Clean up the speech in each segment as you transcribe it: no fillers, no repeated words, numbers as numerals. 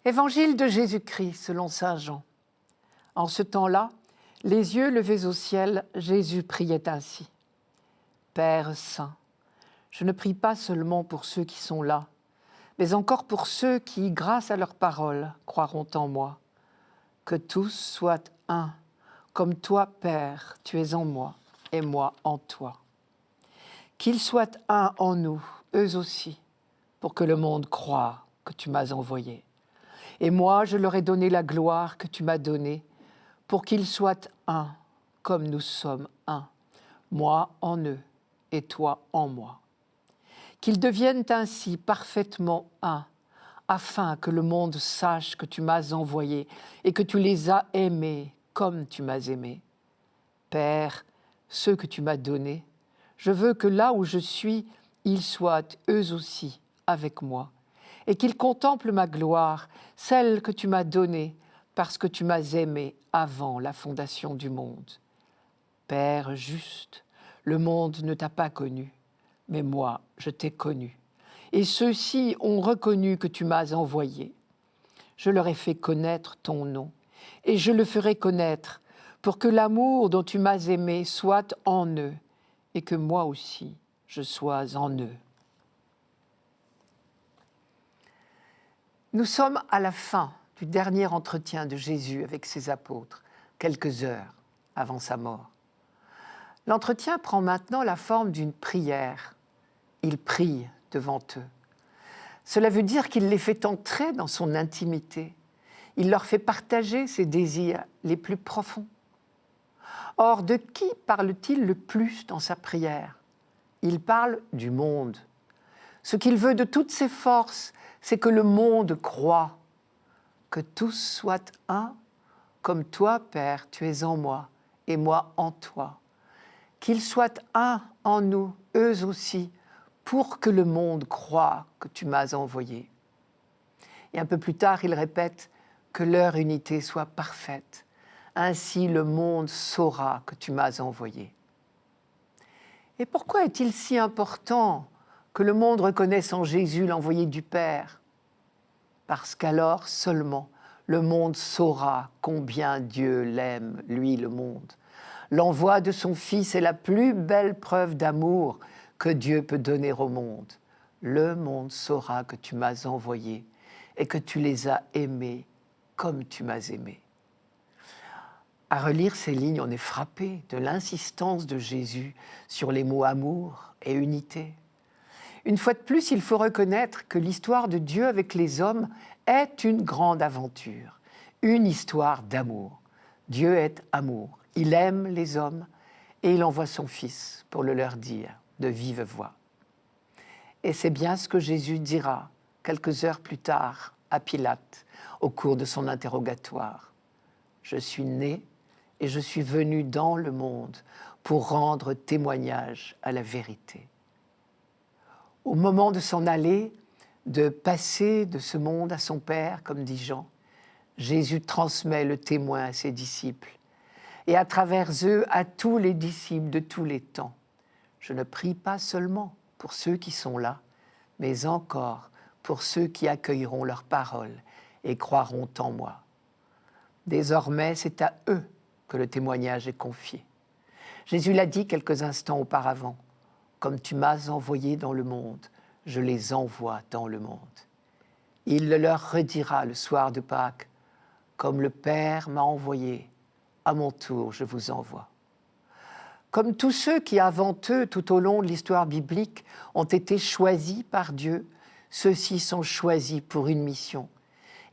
Évangile de Jésus-Christ selon saint Jean. En ce temps-là, les yeux levés au ciel, Jésus priait ainsi. Père saint, je ne prie pas seulement pour ceux qui sont là, mais encore pour ceux qui, grâce à leur parole, croiront en moi. Que tous soient un, comme toi, Père, tu es en moi et moi en toi. Qu'ils soient un en nous, eux aussi, pour que le monde croie que tu m'as envoyé. Et moi, je leur ai donné la gloire que tu m'as donnée, pour qu'ils soient un, comme nous sommes un, moi en eux et toi en moi. Qu'ils deviennent ainsi parfaitement un, afin que le monde sache que tu m'as envoyé et que tu les as aimés comme tu m'as aimé. Père, ceux que tu m'as donnés, je veux que là où je suis, ils soient eux aussi avec moi, et qu'ils contemplent ma gloire, celle que tu m'as donnée, parce que tu m'as aimé avant la fondation du monde. Père juste, le monde ne t'a pas connu, mais moi, je t'ai connu. Et ceux-ci ont reconnu que tu m'as envoyé. Je leur ai fait connaître ton nom, et je le ferai connaître, pour que l'amour dont tu m'as aimé soit en eux, et que moi aussi, je sois en eux. Nous sommes à la fin du dernier entretien de Jésus avec ses apôtres, quelques heures avant sa mort. L'entretien prend maintenant la forme d'une prière. Il prie devant eux. Cela veut dire qu'il les fait entrer dans son intimité. Il leur fait partager ses désirs les plus profonds. Or, de qui parle-t-il le plus dans sa prière ? Il parle du monde. Ce qu'il veut de toutes ses forces, c'est que le monde croie, que tous soient un, comme toi, Père, tu es en moi, et moi en toi. Qu'ils soient un en nous, eux aussi, pour que le monde croie que tu m'as envoyé. Et un peu plus tard, il répète que leur unité soit parfaite. Ainsi, le monde saura que tu m'as envoyé. Et pourquoi est-il si important que le monde reconnaisse en Jésus l'envoyé du Père ? Parce qu'alors seulement, le monde saura combien Dieu l'aime, lui, le monde. L'envoi de son Fils est la plus belle preuve d'amour que Dieu peut donner au monde. Le monde saura que tu m'as envoyé et que tu les as aimés comme tu m'as aimé. À relire ces lignes, on est frappé de l'insistance de Jésus sur les mots amour et unité. Une fois de plus, il faut reconnaître que l'histoire de Dieu avec les hommes est une grande aventure, une histoire d'amour. Dieu est amour, il aime les hommes et il envoie son Fils pour le leur dire de vive voix. Et c'est bien ce que Jésus dira quelques heures plus tard à Pilate au cours de son interrogatoire. Je suis né et je suis venu dans le monde pour rendre témoignage à la vérité. Au moment de s'en aller, de passer de ce monde à son Père, comme dit Jean, Jésus transmet le témoin à ses disciples et à travers eux à tous les disciples de tous les temps. Je ne prie pas seulement pour ceux qui sont là, mais encore pour ceux qui accueilleront leur parole et croiront en moi. Désormais, c'est à eux que le témoignage est confié. Jésus l'a dit quelques instants auparavant. Comme tu m'as envoyé dans le monde, je les envoie dans le monde. Il le leur redira le soir de Pâques. Comme le Père m'a envoyé, à mon tour je vous envoie. Comme tous ceux qui avant eux, tout au long de l'histoire biblique, ont été choisis par Dieu, ceux-ci sont choisis pour une mission.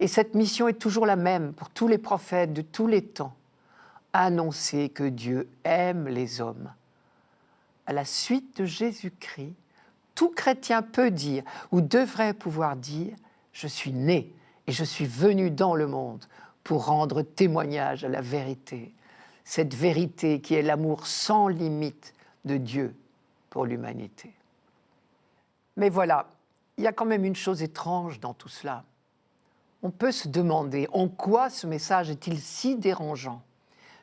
Et cette mission est toujours la même pour tous les prophètes de tous les temps. Annoncer que Dieu aime les hommes. À la suite de Jésus-Christ, tout chrétien peut dire ou devrait pouvoir dire « Je suis né et je suis venu dans le monde pour rendre témoignage à la vérité ». Cette vérité qui est l'amour sans limite de Dieu pour l'humanité. Mais voilà, il y a quand même une chose étrange dans tout cela. On peut se demander en quoi ce message est-il si dérangeant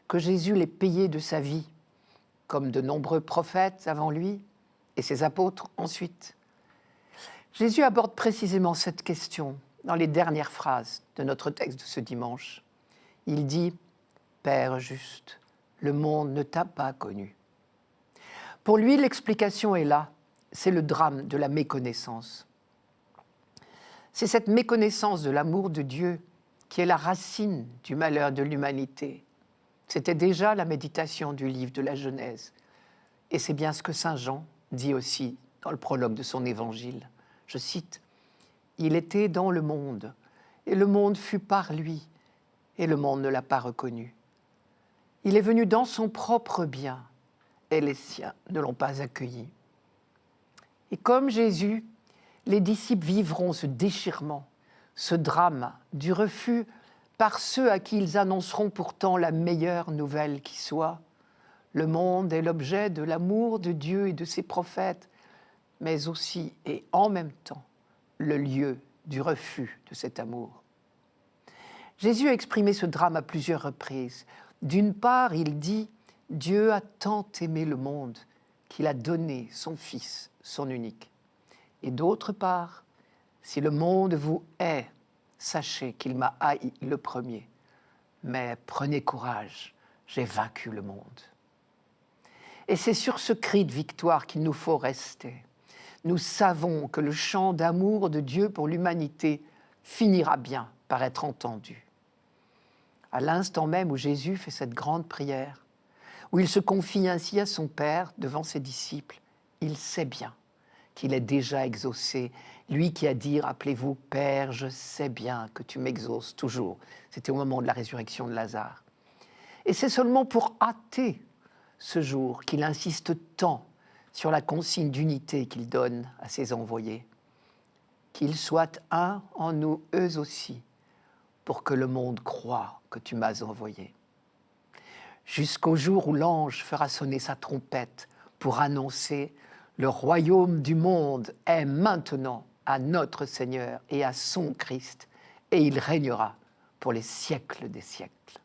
que Jésus l'ait payé de sa vie, comme de nombreux prophètes avant lui et ses apôtres ensuite. Jésus aborde précisément cette question dans les dernières phrases de notre texte de ce dimanche. Il dit « Père juste, le monde ne t'a pas connu ». Pour lui, l'explication est là, c'est le drame de la méconnaissance. C'est cette méconnaissance de l'amour de Dieu qui est la racine du malheur de l'humanité. C'était déjà la méditation du livre de la Genèse. Et c'est bien ce que saint Jean dit aussi dans le prologue de son évangile. Je cite, « Il était dans le monde, et le monde fut par lui, et le monde ne l'a pas reconnu. Il est venu dans son propre bien, et les siens ne l'ont pas accueilli. » Et comme Jésus, les disciples vivront ce déchirement, ce drame du refus par ceux à qui ils annonceront pourtant la meilleure nouvelle qui soit. Le monde est l'objet de l'amour de Dieu et de ses prophètes, mais aussi et en même temps le lieu du refus de cet amour. Jésus a exprimé ce drame à plusieurs reprises. D'une part, il dit « Dieu a tant aimé le monde qu'il a donné son Fils, son unique. » Et d'autre part, « Si le monde vous hait, sachez qu'il m'a haï le premier. Mais prenez courage, j'ai vaincu le monde. » Et c'est sur ce cri de victoire qu'il nous faut rester. Nous savons que le chant d'amour de Dieu pour l'humanité finira bien par être entendu. À l'instant même où Jésus fait cette grande prière, où il se confie ainsi à son Père devant ses disciples, il sait bien qu'il est déjà exaucé. Lui qui a dit, rappelez-vous, « Père, je sais bien que tu m'exauces toujours ». C'était au moment de la résurrection de Lazare. Et c'est seulement pour hâter ce jour qu'il insiste tant sur la consigne d'unité qu'il donne à ses envoyés. Qu'ils soient un en nous, eux aussi, pour que le monde croie que tu m'as envoyé. Jusqu'au jour où l'ange fera sonner sa trompette pour annoncer « Le royaume du monde est maintenant à notre Seigneur et à son Christ, et il régnera pour les siècles des siècles. »